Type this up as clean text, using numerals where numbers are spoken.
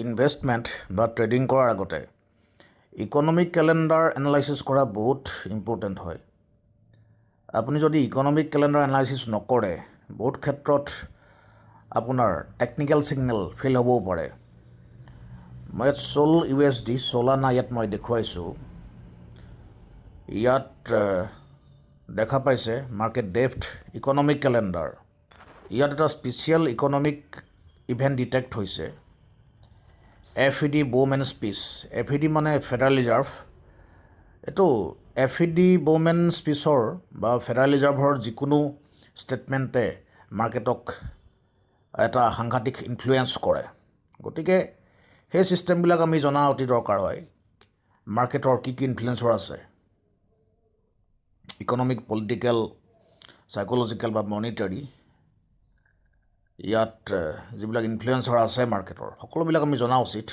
Investment বা trading কৰাৰ আগতে ইকনমিক কেলেণ্ডাৰ এনালাইচিছ কৰা বহুত ইম্পৰ্টেণ্ট হয়। আপুনি যদি ইকনমিক কেলেণ্ডাৰ এনালাইচিছ নকৰে বহুত ক্ষেত্ৰত আপোনাৰ টেকনিকেল ছিগনেল ফেইল হ'বও পাৰে। মই ইয়াত চল USD চলানা ইয়াত মই দেখুৱাইছোঁ। ইয়াত দেখা পাইছে মাৰ্কেট ডেপ্থ ইকনমিক কেলেণ্ডাৰ। ইয়াত এটা স্পেচিয়েল ইকনমিক ইভেণ্ট ডিটেক্ট হৈছে। FED ব'মেন স্পীচ, FED মানে ফেডাৰেল ৰিজাৰ্ভ। এইটো FED ব'মেন স্পীচৰ বা ফেডাৰেল ৰিজাৰ্ভৰ যিকোনো ষ্টেটমেণ্টে মাৰ্কেটক এটা সাংঘাতিক ইনফ্লুৱেঞ্চ কৰে। গতিকে সেই ছিষ্টেমবিলাক আমি জনা অতি দৰকাৰ হয়। মাৰ্কেটৰ কি ইনফ্লুৱেঞ্চৰ আছে, ইকনমিক, পলিটিকেল, চাইক'লজিকেল বা মনিটাৰী, ইয়াত যিবিলাক ইনফ্লুৱেঞ্চাৰ আছে মাৰ্কেটৰ সকলোবিলাক আমি জনা উচিত।